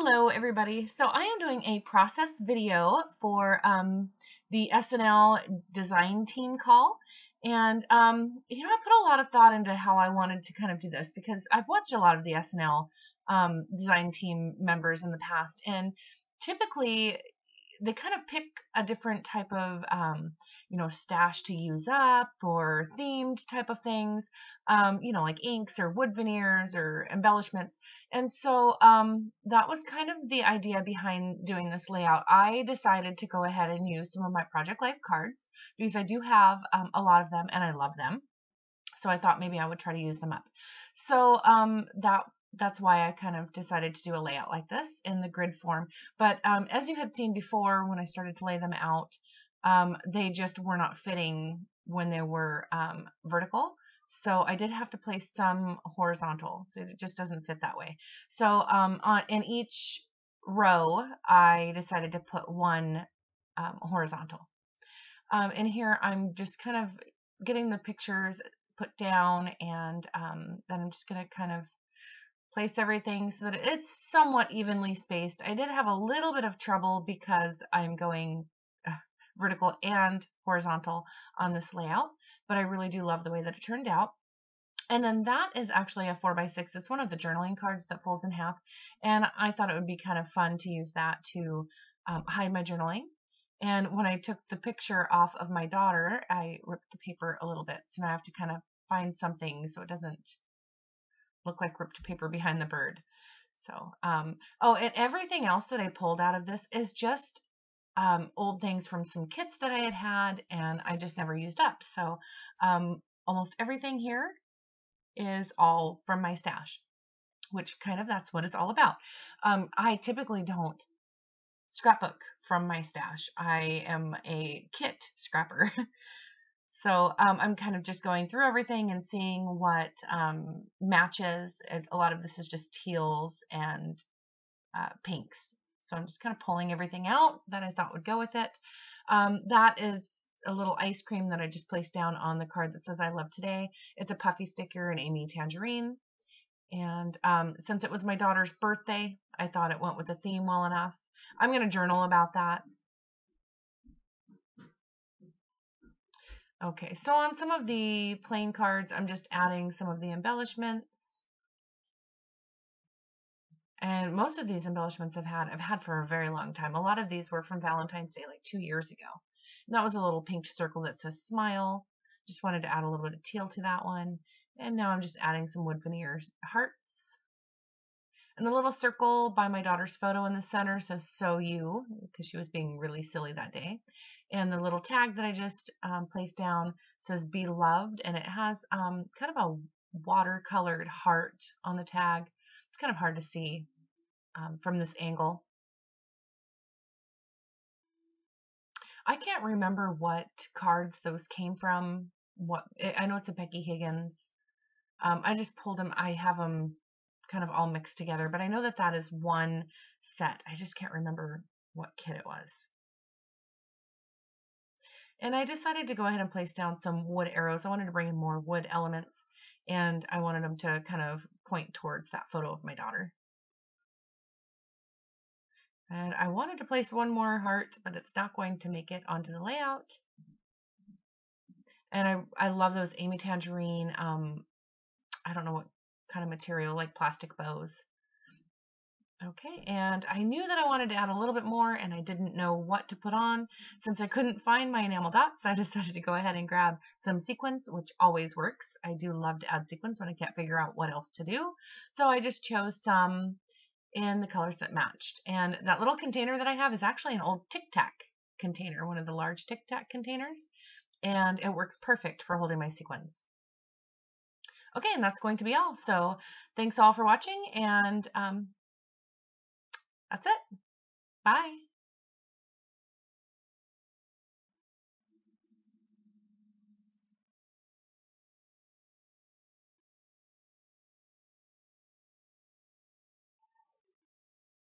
Hello everybody. So I am doing a process video for the SNL design team call. And I put a lot of thought into how I wanted to kind of do this because I've watched a lot of the SNL design team members in the past, and typically they kind of pick a different type of stash to use up or themed type of things, like inks or wood veneers or embellishments. And so that was kind of the idea behind doing this layout. I decided to go ahead and use some of my Project Life cards because I do have a lot of them and I love them. So I thought maybe I would try to use them up. So that's why I kind of decided to do a layout like this in the grid form. But as you had seen before, when I started to lay them out, they just were not fitting when they were vertical. So I did have to place some horizontal, so it just doesn't fit that way. So in each row, I decided to put one horizontal. In here, I'm just kind of getting the pictures put down, and then I'm just going to kind of place everything so that it's somewhat evenly spaced. I did have a little bit of trouble because I'm going vertical and horizontal on this layout, but I really do love the way that it turned out. And then that is actually a 4x6. It's one of the journaling cards that folds in half, and I thought it would be kind of fun to use that to hide my journaling. And when I took the picture off of my daughter, I ripped the paper a little bit, so now I have to kind of find something so it doesn't look like ripped paper behind the bird. So, oh, and everything else that I pulled out of this is just old things from some kits that I had and I just never used up. So, almost everything here is all from my stash, which kind of that's what it's all about. I typically don't scrapbook from my stash. I am a kit scrapper. So I'm kind of just going through everything and seeing what matches. A lot of this is just teals and pinks. So I'm just kind of pulling everything out that I thought would go with it. That is a little ice cream that I just placed down on the card that says I love today. It's a puffy sticker and Amy Tangerine. And since it was my daughter's birthday, I thought it went with the theme well enough. I'm going to journal about that. Okay, so on some of the plain cards, I'm just adding some of the embellishments. And most of these embellishments I've had for a very long time. A lot of these were from Valentine's Day, like 2 years ago. And that was a little pink circle that says smile. Just wanted to add a little bit of teal to that one. And now I'm just adding some wood veneer hearts. And the little circle by my daughter's photo in the center says "So You," because she was being really silly that day. And the little tag that I just placed down says "Be Loved," and it has kind of a watercolored heart on the tag. It's kind of hard to see from this angle. I can't remember what cards those came from. I know it's a Becky Higgins. I just pulled them. I have them kind of all mixed together, but I know that that is one set. I just can't remember what kit it was. And I decided to go ahead and place down some wood arrows. I wanted to bring in more wood elements, and I wanted them to kind of point towards that photo of my daughter. And I wanted to place one more heart, but it's not going to make it onto the layout. And I love those Amy Tangerine, I don't know what kind of material, like plastic bows. Okay, and I knew that I wanted to add a little bit more, and I didn't know what to put on. Since I couldn't find my enamel dots, I decided to go ahead and grab some sequins, which always works. I do love to add sequins when I can't figure out what else to do. So I just chose some in the colors that matched. And that little container that I have is actually an old Tic Tac container, one of the large Tic Tac containers, and it works perfect for holding my sequins. Okay, and that's going to be all. So thanks all for watching, and that's it. Bye.